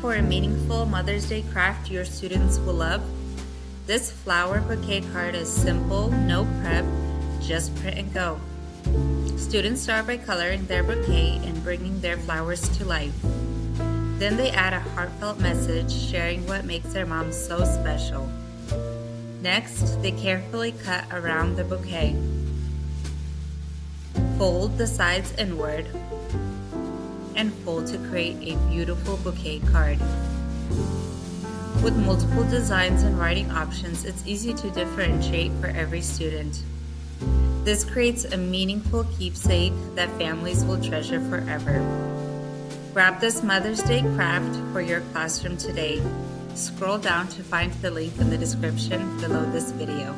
for a meaningful Mother's Day craft your students will love? This flower bouquet card is simple, no prep, just print and go. Students start by coloring their bouquet and bringing their flowers to life. Then they add a heartfelt message sharing what makes their mom so special. Next, they carefully cut around the bouquet. Fold the sides inward and fold to create a beautiful bouquet card. With multiple designs and writing options, it's easy to differentiate for every student. This creates a meaningful keepsake that families will treasure forever. Grab this Mother's Day craft for your classroom today. Scroll down to find the link in the description below this video.